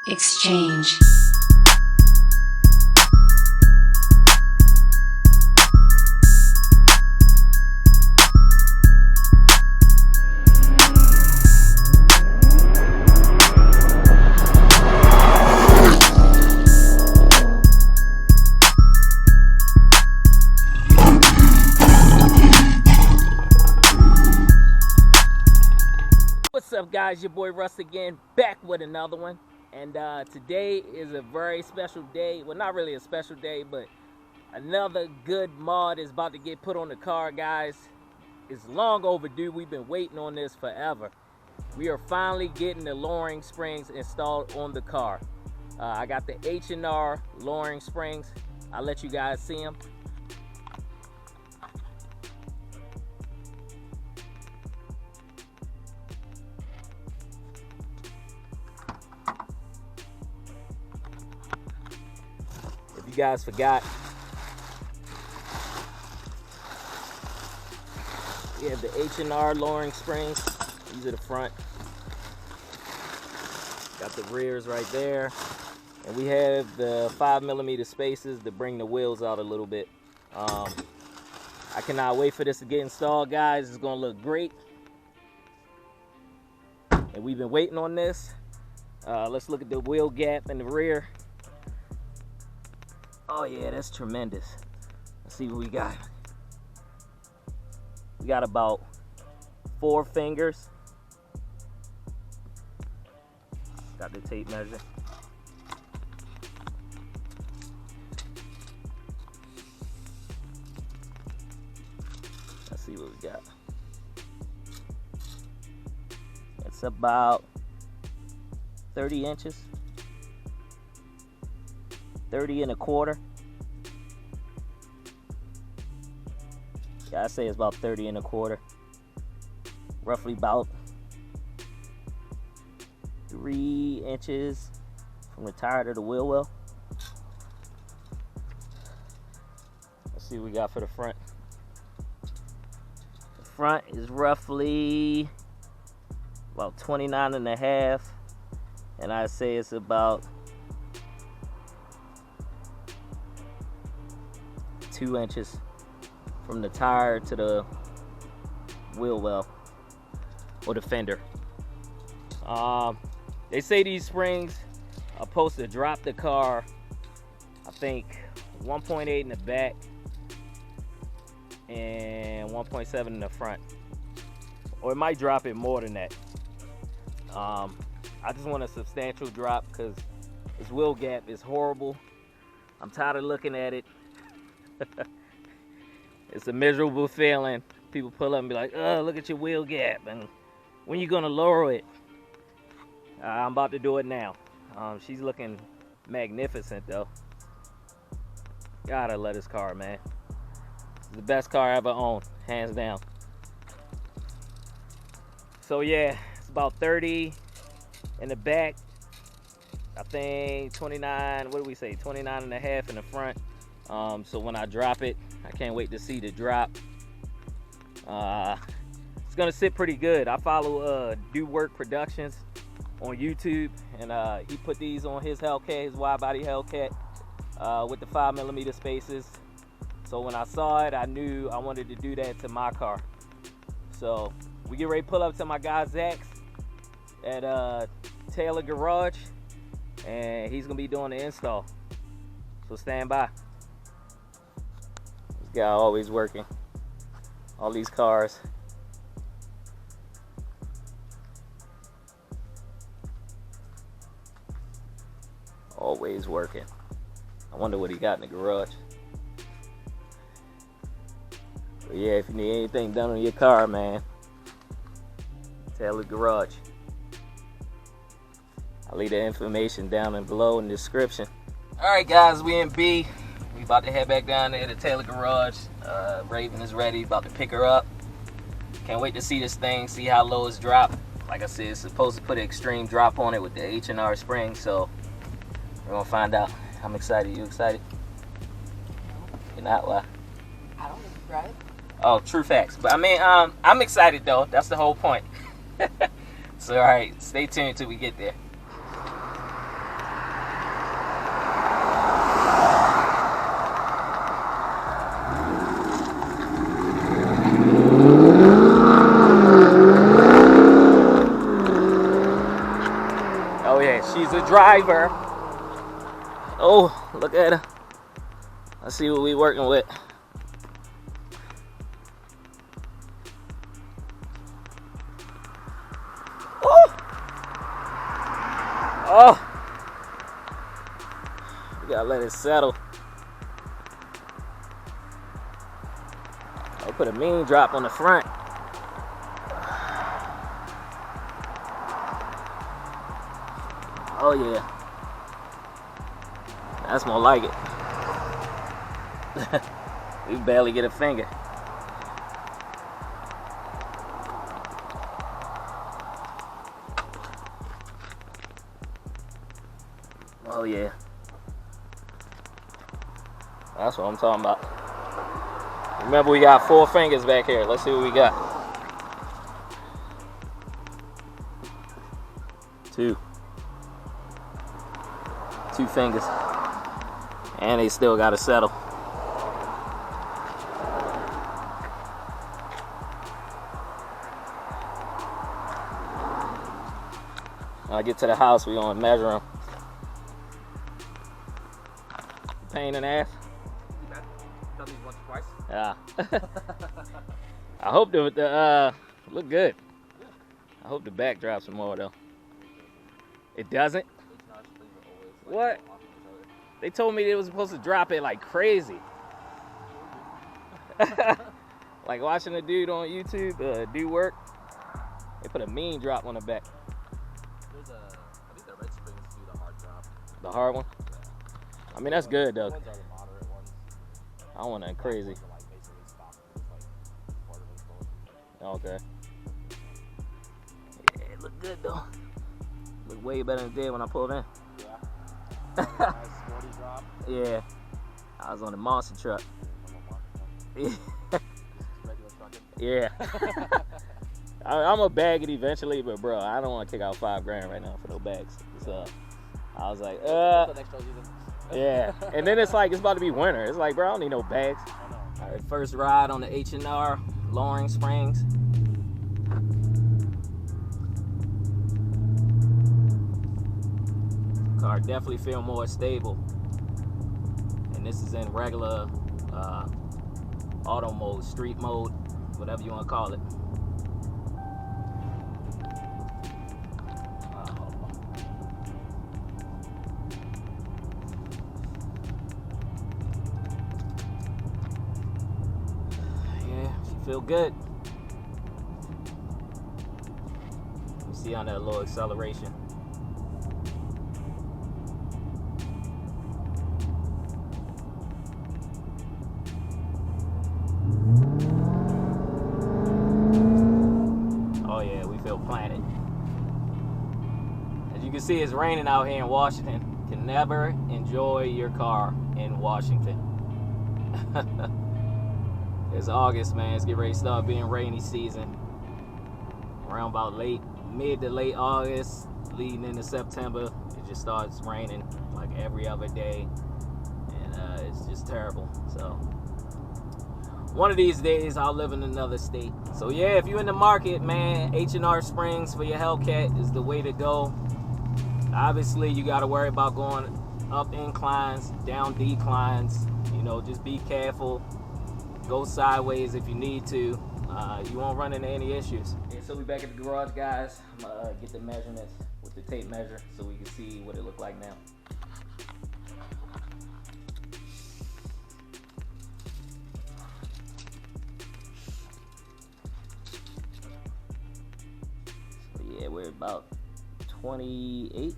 Exchange. What's up, guys? Your boy Russ again, back with another one. And today is a very special day. Well, not really a special day, but another good mod is about to get put on the car, guys. It's long overdue. We've been waiting on this forever. We are finally getting the lowering springs installed on the car. I got the H&R lowering springs. I'll let you guys see them. You guys forgot, we have the H&R lowering springs. These are the front, got the rears right there, and we have the 5mm spacers to bring the wheels out a little bit. I cannot wait for this to get installed, guys. It's gonna look great, and we've been waiting on this. Let's look at the wheel gap in the rear. Oh yeah, that's tremendous. Let's see what we got. We got about 4 fingers. Got the tape measure. Let's see what we got. It's about 30 inches. 30 1/4. Yeah, I say it's about 30 1/4. Roughly about 3 inches from the tire to the wheel well. Let's see what we got for the front. The front is roughly about 29 1/2, and I say it's about 2 inches from the tire to the wheel well or the fender. They say these springs are supposed to drop the car, I think 1.8 in the back and 1.7 in the front, or it might drop it more than that. I just want a substantial drop because this wheel gap is horrible. I'm tired of looking at it. It's a miserable feeling. People pull up and be like, oh, look at your wheel gap, and when you gonna lower it? I'm about to do it now. She's looking magnificent though. Gotta love this car, man. It's the best car I ever owned, hands down. So yeah, it's about 30 in the back. I think 29, what do we say, 29 1/2 in the front. So when I drop it, I can't wait to see the drop. It's gonna sit pretty good. I follow Do Work Productions on YouTube, and he put these on his Hellcat, his wide body Hellcat, with the 5mm spacers. So when I saw it, I knew I wanted to do that to my car. So we get ready to pull up to my guy Zach's at Taylor Garage, and he's gonna be doing the install. So stand by. Guy always working. All these cars. Always working. I wonder what he got in the garage. But yeah, if you need anything done on your car, man, Taylor Garage. I'll leave the information down and below in the description. Alright guys, we in B. We about to head back down there to Taylor Garage. Raven is ready, about to pick her up. Can't wait to see this thing, see how low it's dropped. Like I said, it's supposed to put an extreme drop on it with the H&R springs, so we're gonna find out. I'm excited. You excited? No. You're not? Why? I don't drive. Oh, true facts. But I mean, I'm excited though. That's the whole point. So alright, stay tuned till we get there. Oh yeah, she's a driver. Oh, look at her. Let's see what we working with. Oh, oh. We gotta let it settle. I'll put a mean drop on the front. Oh yeah, that's more like it. We barely get a finger. Oh yeah, that's what I'm talking about. Remember, we got 4 fingers back here. Let's see what we got. 2 fingers, and they still got to settle. When I get to the house, we gonna measure them. Pain in the ass. Done these once or twice. Yeah. I hope the look good. I hope the back drops some more though. It doesn't. What? They told me it was supposed to drop it like crazy. Like watching a dude on YouTube do work. They put a mean drop on the back. There's I think the red springs do the hard drop. The hard one? Yeah. I mean, that's good though. The ones are the moderate ones. I don't want nothing crazy. Like basically stock. It's like part of it. Okay. Yeah, it look good though. Look way better than it did when I pulled in. Yeah. Nice sporty drop. Yeah. I was on the monster truck. Just regular trucking. Yeah. I'm gonna bag it eventually, but bro, I don't want to kick out $5 grand right now for no bags. So I was like, yeah. And then it's like it's about to be winter. It's like, bro, I don't need no bags. I know. All right, first ride on the H&R Lowering Springs. Car definitely feel more stable, and this is in regular auto mode, street mode, whatever you want to call it. Yeah, she feel good. You see on that low acceleration. Planted. As you can see, it's raining out here in Washington. Can never enjoy your car in Washington. It's August, man. It's getting ready to start being rainy season. Around about mid to late August, leading into September, it just starts raining like every other day, and it's just terrible. So one of these days, I'll live in another state. So yeah, if you're in the market, man, H&R Springs for your Hellcat is the way to go. Obviously, you got to worry about going up inclines, down declines. You know, just be careful. Go sideways if you need to. You won't run into any issues. Yeah, so we back at the garage, guys. I'm gonna get the measurements with the tape measure so we can see what it look like now. Yeah, we're about 28.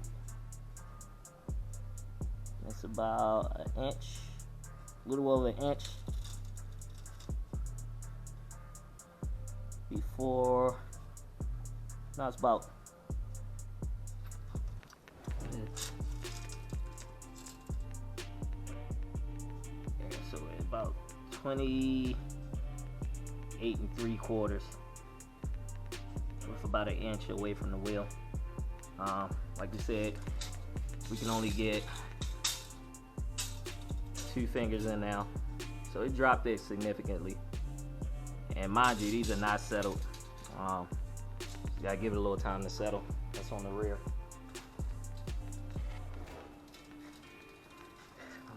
That's about an inch, a little over an inch before. No, it's about. Yeah, so we're about 28 3/4. With about an inch away from the wheel. Like you said, we can only get 2 fingers in now, so it dropped it significantly. And mind you, these are not settled. You gotta give it a little time to settle. That's on the rear.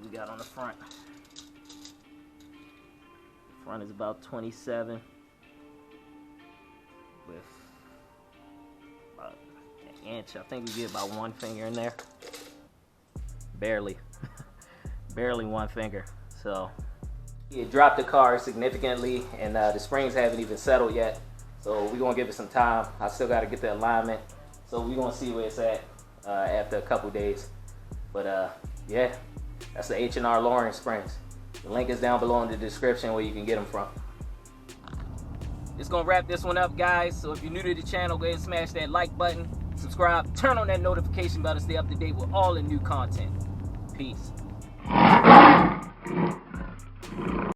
we got on the front. Front is about 27 with about an inch. I think we get about one finger in there. Barely. Barely one finger. So it dropped the car significantly, and the springs haven't even settled yet. So we're gonna give it some time. I still gotta get the alignment. So we're gonna see where it's at after a couple days. But yeah, that's the H&R Lowering Springs. The link is down below in the description where you can get them from. Just gonna wrap this one up, guys. So if you're new to the channel, go ahead and smash that like button, subscribe, turn on that notification bell to stay up to date with all the new content. Peace.